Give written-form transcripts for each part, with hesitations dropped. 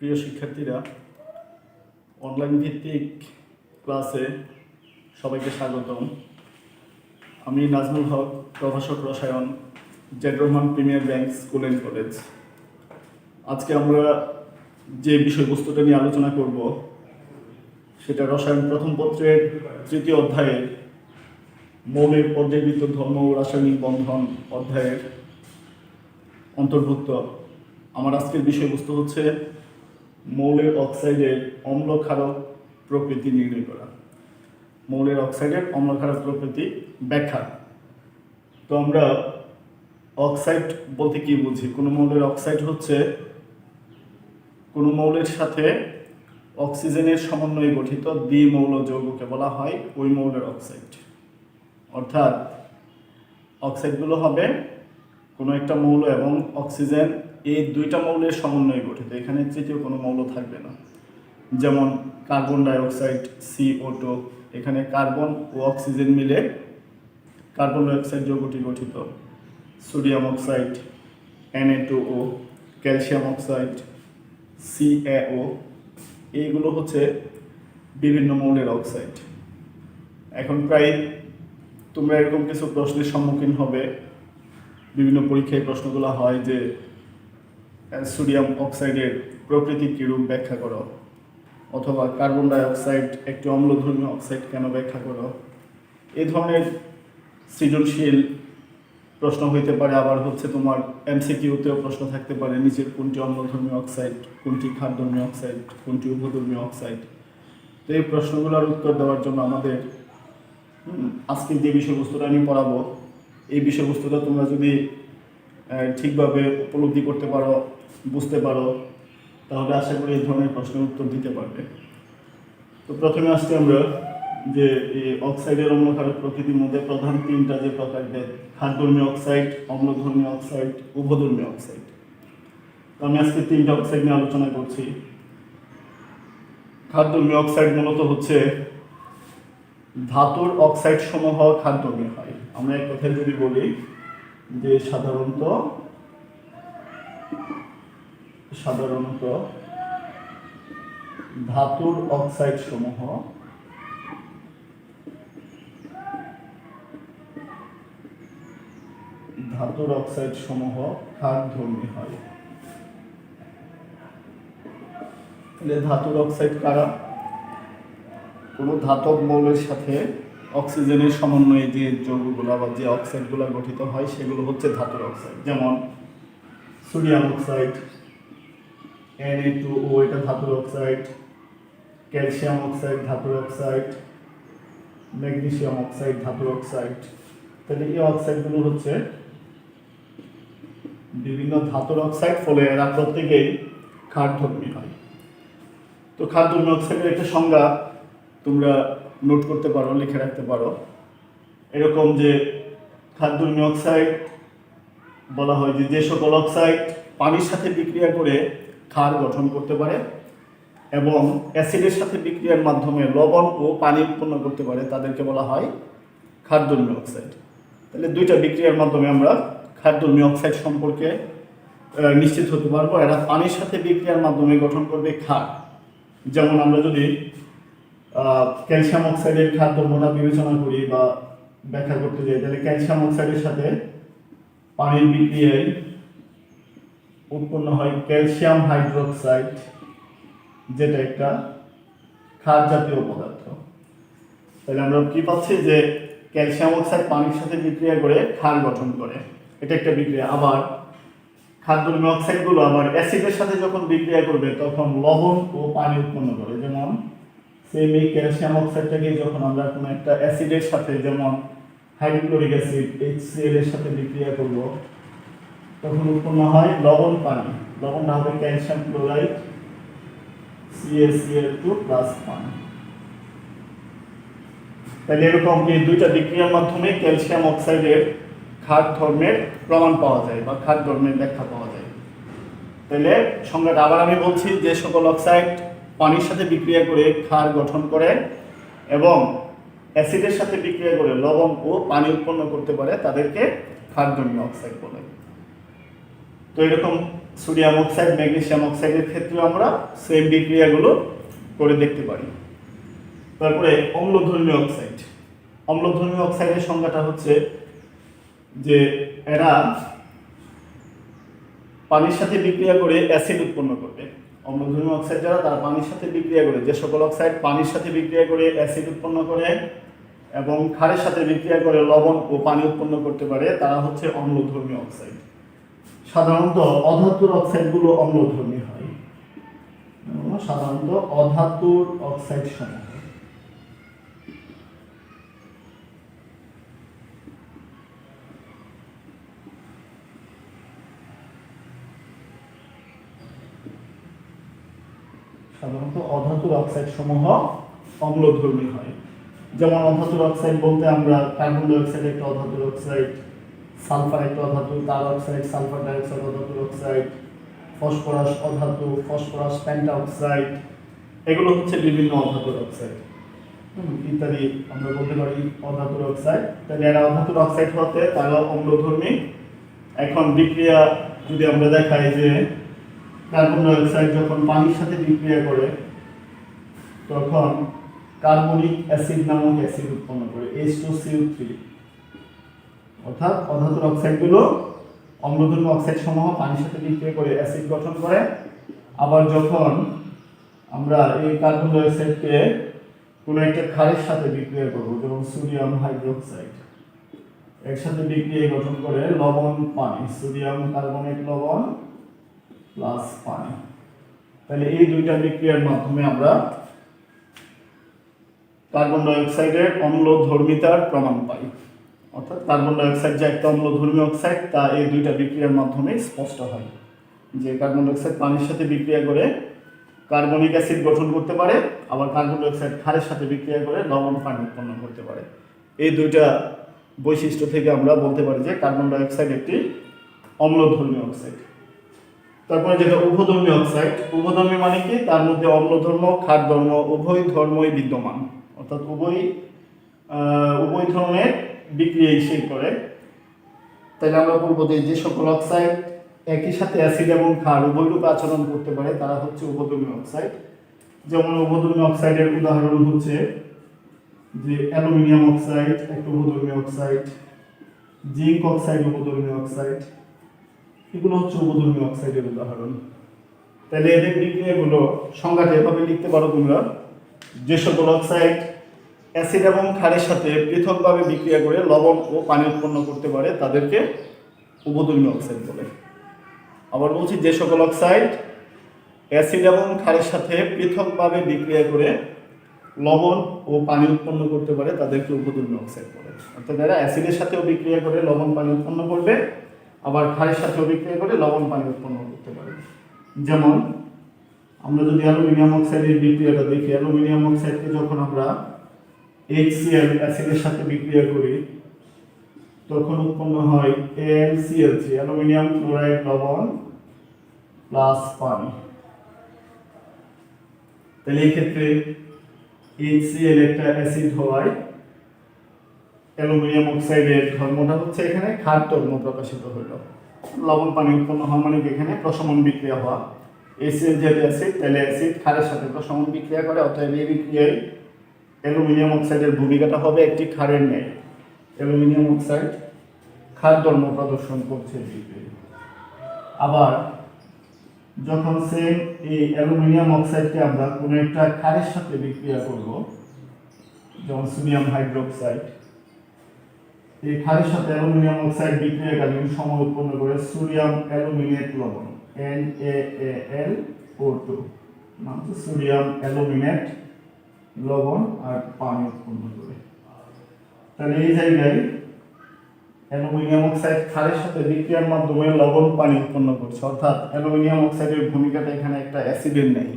প্রিয় শিক্ষার্থীরা, অনলাইন ভিত্তিক ক্লাসে সবাইকে স্বাগতম। আমি নাজমুল হক, প্রভাষক রসায়ন, Z Rahman premier bank school and college. আজকে আমরা যে বিষয়বস্তুটা নিয়ে আলোচনা করব সেটা রসায়ন প্রথম পত্রের 3য় অধ্যায়ের মৌলের পর্যায়বৃত্ত ধর্ম ও রাসায়নিক বন্ধন অধ্যায়ের অন্তর্ভুক্ত। আমার আজকের বিষয়বস্তু হচ্ছে মৌলের অক্সাইডের অম্ল ক্ষারক প্রকৃতি নির্ণয় করা। মৌলের অক্সাইডের অম্ল ক্ষারক প্রকৃতি ব্যাখ্যা। তো আমরা অক্সাইড বলতে কি বুঝি? কোনো মৌলের অক্সাইড হচ্ছে কোনো মৌলের সাথে অক্সিজেনের সমন্বয়ে গঠিত দ্বিমৌল যৌগকে বলা হয় ওই মৌলের অক্সাইড। অর্থাৎ অক্সাইডগুলো হবে কোনো একটা মৌল এবং অক্সিজেন, এই দুইটা মৌলের সমন্বয়ে গঠিত। এখানে তৃতীয় কোনো মৌল থাকবে না। যেমন কার্বন ডাইঅক্সাইড CO2, এখানে কার্বন ও অক্সিজেন মিলে কার্বন ডাইঅক্সাইড যৌগটি গঠিত। Sodium oxide Na2O, calcium oxide CaO, এইগুলো হচ্ছে বিভিন্ন মৌলের অক্সাইড। এখন প্রায় তোমরা এরকম কিছু প্রশ্নের সম্মুখীন হবে। বিভিন্ন পরীক্ষায় প্রশ্নগুলো হয় যে সোডিয়াম অক্সাইডের প্রকৃতি কীরূপ ব্যাখ্যা করো, অথবা কার্বন ডাইঅক্সাইড একটি অম্লধর্মী অক্সাইড কেন ব্যাখ্যা করো। এই ধরনের সৃজনশীল প্রশ্ন হইতে পারে। আবার হচ্ছে তোমার MCQতেও প্রশ্ন থাকতে পারে, নিচের কোনটি অম্লধর্মী অক্সাইড, কোনটি ক্ষারধর্মী অক্সাইড, কোনটি উভধর্মী অক্সাইড। তো এই প্রশ্নগুলোর উত্তর দেওয়ার জন্য আমাদের আজকের যে বিষয়বস্তুটা আমি পড়াবো, এই বিষয়বস্তুটা তোমরা যদি ঠিকভাবে উপলব্ধি করতে পারো, বুঝতে পারো, তাহলে আশা করি এই ধরনের প্রশ্নের উত্তর দিতে পারবে। তো প্রথমে আসছি আমরা যে এই অক্সাইডের অম্ল ক্ষারক প্রকৃতির মধ্যে প্রধান তিনটা যে প্রকারভেদ: ক্ষারধর্মী অক্সাইড, অম্লধর্মী অক্সাইড, উভধর্মী অক্সাইড। তো আমি আজকে তিনটা অক্সাইড নিয়ে আলোচনা করছি। ক্ষারধর্মী অক্সাইড মূলত হচ্ছে ধাতুর অক্সাইড সমূহ ক্ষারধর্মী হয়। আমরা এক কথায় যদি বলি যে সাধারণত ধাতুর অক্সাইড সমূহ ক্ষারধর্মী হয়। তাহলে ধাতুর অক্সাইড কারা? কোনো ধাতব মৌলের সাথে অক্সিজেনের সমন্বয়ে যে যৌগগুলো বা যে অক্সাইডগুলো গঠিত হয় সেগুলো হচ্ছে ধাতুর অক্সাইড। যেমন সোডিয়াম অক্সাইড Na2O, এটা ধাতুর অক্সাইড। ক্যালসিয়াম অক্সাইড ধাতুর অক্সাইড। ম্যাগনেসিয়াম অক্সাইড ধাতুর অক্সাইড। তাহলে এই অক্সাইডগুলো হচ্ছে বিভিন্ন ধাতুর অক্সাইড, ফলে এরা প্রত্যেকেই ক্ষারধর্মী হয়। তো ক্ষারধর্মী অক্সাইডের একটা সংজ্ঞা তোমরা নোট করতে পারো, লিখে রাখতে পারো। এরকম যে ক্ষারধর্মী অক্সাইড বলা হয় যে সকল অক্সাইড পানির সাথে বিক্রিয়া করে ক্ষার গঠন করতে পারে এবং অ্যাসিডের সাথে বিক্রিয়ার মাধ্যমে লবণ ও পানি উৎপন্ন করতে পারে, তাদেরকে বলা হয় ক্ষারধর্মী অক্সাইড। তাহলে দুইটা বিক্রিয়ার মাধ্যমে আমরা ক্ষারধর্মী অক্সাইড সম্পর্কে নিশ্চিত হতে পারবো। এরা পানির সাথে বিক্রিয়ার মাধ্যমে গঠন করবে ক্ষার। যেমন আমরা যদি ক্যালসিয়াম অক্সাইডের ক্ষারধর্মটা বিবেচনা করি বা ব্যাখ্যা করতে যাই, তাহলে ক্যালসিয়াম অক্সাইডের সাথে পানির বিক্রিয়ায় উৎপন্ন হয় ক্যালসিয়াম হাইড্রোক্সাইড, যেটা একটা ক্ষার জাতীয় পদার্থ। তাহলে আমরা কি পাচ্ছি যে ক্যালসিয়াম অক্সাইড পানির সাথে বিক্রিয়া করে ক্ষার গঠন করে, এটা একটা বিক্রিয়া। আবার ক্ষারধর্মী অক্সাইডগুলো আবার অ্যাসিডের সাথে যখন বিক্রিয়া করবে তখন লবণ ও পানি উৎপন্ন করে। যেমন সেম এই ক্যালসিয়াম অক্সাইডটাকে যখন আমরা কোনো একটা অ্যাসিডের সাথে, যেমন হাইড্রোক্লোরিক অ্যাসিড HCl এর সাথে বিক্রিয়া করব, তখন উৎপন্ন হয় লবণ পানি। লবণটা হবে ক্যালসিয়াম ক্লোরাইড CaCl2 প্লাস পানি। তাহলে এরকম এই দুইটা বিক্রিয়ার মাধ্যমে ক্যালসিয়াম অক্সাইডের ক্ষার ধর্মের প্রমাণ পাওয়া যায় বা ক্ষার ধর্মের ব্যাখ্যা পাওয়া যায়। তাহলে সংজ্ঞাটা আবার আমি বলছি, যে সকল অক্সাইড পানির সাথে বিক্রিয়া করে ক্ষার গঠন করে এবং অ্যাসিডের সাথে বিক্রিয়া করে লবণ ও পানি উৎপন্ন করতে পারে, তাদেরকে ক্ষারধর্মী অক্সাইড বলে। তো এরকম সোডিয়াম অক্সাইড, ম্যাগনেসিয়াম অক্সাইডের ক্ষেত্রে আমরা সেম বিক্রিয়াগুলো করে দেখতে পারি। তারপরে অম্লধর্মী অক্সাইড। অম্লধর্মী অক্সাইডের সংজ্ঞাটা হচ্ছে যে এরা পানির সাথে বিক্রিয়া করে অ্যাসিড উৎপন্ন করবে। অম্লধর্মী অক্সাইড যারা, তারা পানির সাথে বিক্রিয়া করে, যে সকল অক্সাইড পানির সাথে বিক্রিয়া করে অ্যাসিড উৎপন্ন করে এবং ক্ষারের সাথে বিক্রিয়া করে লবণ ও পানি উৎপন্ন করতে পারে, তারা হচ্ছে অম্লধর্মী অক্সাইড। সাধারণত অধাতুর অক্সাইডগুলো অম্লধর্মী হয়। সাধারণত অধাতুর অক্সাইড সমূহ অম্লধর্মী হয়। যেমন অধাতুর অক্সাইড বলতে আমরা কার্বন ডাই অক্সাইড একটা অধাতুর অক্সাইড, সালফার একটা অধাতু, তার অক্সাইড, সালফার ডাই অক্সাইড অধাতুর অক্সাইড, ফসফরাস অধাতু, ফসফরাস পেন্টা অক্সাইড, এগুলো হচ্ছে বিভিন্ন অধাতুর অক্সাইড ইত্যাদি আমরা বলতে পারি অধাতুর অক্সাইড। তাহলে এরা অধাতুর অক্সাইড হতে তারা অম্লধর্মী। এখন বিক্রিয়া যদি আমরা দেখাই যে কার্বন ডাই অক্সাইড যখন পানির সাথে বিক্রিয়া করে তখন কার্বনিক অ্যাসিড নামক অ্যাসিড উৎপন্ন করে H2CO3। অর্থাৎ অধাতুর অক্সাইডগুলো অম্লধর্মী অক্সাইড সমূহ পানির সাথে বিক্রিয়া করে অ্যাসিড গঠন করে। আবার যখন আমরা এই কার্বন ডাই অক্সাইডকে কোনো একটা ক্ষারের সাথে বিক্রিয়া করব, যেমন সোডিয়াম হাইড্রোক্সাইড, এর সাথে বিক্রিয়া গঠন করে লবণ পানি, সোডিয়াম কার্বনেট লবণ প্লাস পানি। তাহলে এই দুইটা বিক্রিয়ার মাধ্যমে আমরা কার্বন ডাই অক্সাইডের অম্লধর্মিতার প্রমাণ পাই। অর্থাৎ কার্বন ডাই অক্সাইড যে একটা অম্লধর্মী অক্সাইড তা এই দুইটা বিক্রিয়ার মাধ্যমে স্পষ্ট হয় যে কার্বন ডাই অক্সাইড পানির সাথে বিক্রিয়া করে কার্বনিক অ্যাসিড গঠন করতে পারে, আবার কার্বন ডাই অক্সাইড ক্ষারের সাথে বিক্রিয়া করে লবণ পানি উৎপন্ন করতে পারে। এই দুইটা বৈশিষ্ট্য থেকে আমরা বলতে পারি যে কার্বন ডাই অক্সাইড একটি অম্লধর্মী অক্সাইড। তারপরে যেটা উভধর্মী অক্সাইড, উভধর্মী মানে কি, তার মধ্যে অম্লধর্ম ক্ষার ধর্ম উভয় ধর্মই বিদ্যমান, অর্থাৎ উভয় ধর্মের বিক্রিয়া সেই করে। তাহলে আমরা বলবো যে সকল অক্সাইড একই সাথে অ্যাসিড এবং ক্ষার উভয় রূপে আচরণ করতে পারে তারা হচ্ছে উভধর্মী অক্সাইড। যেমন উভধর্মী অক্সাইডের উদাহরণ হচ্ছে যে অ্যালুমিনিয়াম অক্সাইড একটা উভধর্মী অক্সাইড, জিঙ্ক অক্সাইড উভধর্মী অক্সাইড, এগুলো হচ্ছে উভধর্মী অক্সাইডের উদাহরণ। তাহলে এদের বিক্রিয়াগুলো সংজ্ঞাটা এভাবে লিখতে পারো তোমরা, যে সকল অক্সাইড অ্যাসিড এবং ক্ষারের সাথে পৃথকভাবে বিক্রিয়া করে লবণ ও পানি উৎপন্ন করতে পারে তাদেরকে উভধর্মী অক্সাইড বলে। আবার বলছি, যে সকল অক্সাইড অ্যাসিড এবং ক্ষারের সাথে পৃথকভাবে বিক্রিয়া করে লবণ ও পানি উৎপন্ন করতে পারে তাদেরকে উভধর্মী অক্সাইড বলে। অর্থাৎ এরা অ্যাসিডের সাথেও বিক্রিয়া করে লবণ পানি উৎপন্ন করবে, আবার ক্ষারের সাথেও বিক্রিয়া করে লবণ পানি উৎপন্ন করতে পারে। যেমন আমরা যদি অ্যালুমিনিয়াম অক্সাইডের বিক্রিয়াটা দেখি, অ্যালুমিনিয়াম অক্সাইডকে যখন আমরা HCl অ্যাসিডের সাথে বিক্রিয়া করি তখন উৎপন্ন হয় AlCl3 অ্যালুমিনিয়াম ক্লোরাইড লবণ প্লাস পানি। তাহলে এই ক্ষেত্রে HCl একটা অ্যাসিড হওয়ায় অ্যালুমিনিয়াম অক্সাইডের ধর্মটা হচ্ছে এখানে ক্ষার ধর্ম প্রকাশিত হইল। লবণ পানি উৎপন্ন হওয়া মানে এখানে প্রশমন বিক্রিয়া হওয়া। HCl যেহেতু অ্যাসিড, তাহলে অ্যাসিড ক্ষারের সাথে প্রশমন বিক্রিয়া করে, অতএব এই বিক্রিয়ায় অ্যালুমিনিয়াম অক্সাইডের ভূমিকাটা হবে একটি ক্ষারের ন্যায়। অ্যালুমিনিয়াম অক্সাইড ক্ষার ধর্ম প্রদর্শন করছে বিক্রিয়া। আবার যখন সেম এই অ্যালুমিনিয়াম অক্সাইডকে আমরা কোনো একটা ক্ষারের সাথে বিক্রিয়া করব, যেমন সোডিয়াম হাইড্রোক্সাইড, এই ক্ষারের সাথে অ্যালুমিনিয়াম অক্সাইড বিক্রিয়াকালীন সময় উৎপন্ন করে সোডিয়াম অ্যালুমিনেট লবণ NaAlO2, নাম হচ্ছে সোডিয়াম অ্যালুমিনেট লবণ আর পানি উৎপন্ন করে। তাহলে এই জায়গায় অ্যালুমিনিয়াম অক্সাইড ক্ষারের সাথে বিক্রিয়ার মাধ্যমে লবণ পানি উৎপন্ন করছে, অর্থাৎ অ্যালুমিনিয়াম অক্সাইডের ভূমিকাটা এখানে একটা অ্যাসিডের নেই।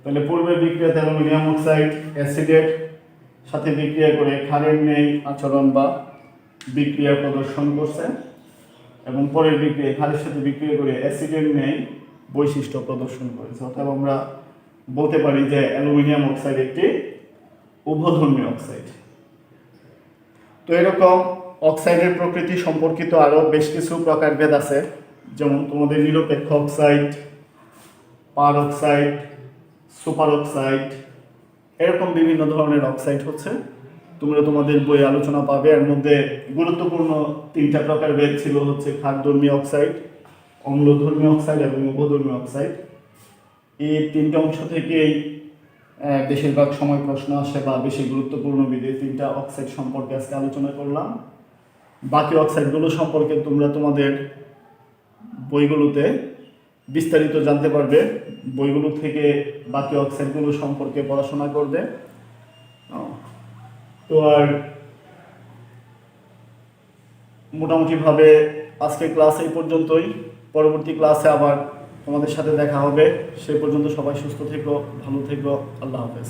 তাহলে পূর্বের বিক্রিয়াতে অ্যালুমিনিয়াম অক্সাইড অ্যাসিডের সাথে বিক্রিয়া করে ক্ষারের নেই আচরণ বা বিক্রিয়া প্রদর্শন করছে, এবং পরের বিক্রিয়ায় ক্ষারের সাথে বিক্রিয়া করে অ্যাসিডের নেই বৈশিষ্ট্য প্রদর্শন করেছে। অর্থাৎ আমরা বলতে পারি যে অ্যালুমিনিয়াম অক্সাইড একটি উভধর্মী অক্সাইড। তো এরকম অক্সাইডের প্রকৃতি সম্পর্কিত আরও বেশ কিছু প্রকারভেদ আছে, যেমন তোমাদের নিরপেক্ষ অক্সাইড, পার অক্সাইড, সুপার অক্সাইড, এরকম বিভিন্ন ধরনের অক্সাইড হচ্ছে তোমরা তোমাদের বইয়ে আলোচনা পাবে। এর মধ্যে গুরুত্বপূর্ণ তিনটা প্রকারভেদ ছিল হচ্ছে ক্ষারধর্মী অক্সাইড, অম্লধর্মী অক্সাইড এবং উপধর্মী অক্সাইড। এই তিনটা অংশ থেকেই বেশিরভাগ সময় প্রশ্ন আসে বা বেশি গুরুত্বপূর্ণ বিধে তিনটা অক্সাইড সম্পর্কে আজকে আলোচনা করলাম। বাকি অক্সাইডগুলো সম্পর্কে তোমরা তোমাদের বইগুলোতে বিস্তারিত জানতে পারবে, বইগুলো থেকে বাকি অক্সাইডগুলো সম্পর্কে পড়াশোনা করবে। তো আর মোটামুটিভাবে আজকের ক্লাস এই পর্যন্তই। পরবর্তী ক্লাসে আবার তোমাদের সাথে দেখা হবে। সে পর্যন্ত সবাই সুস্থ থেকো, ভালো থেকো। আল্লাহ হাফেজ।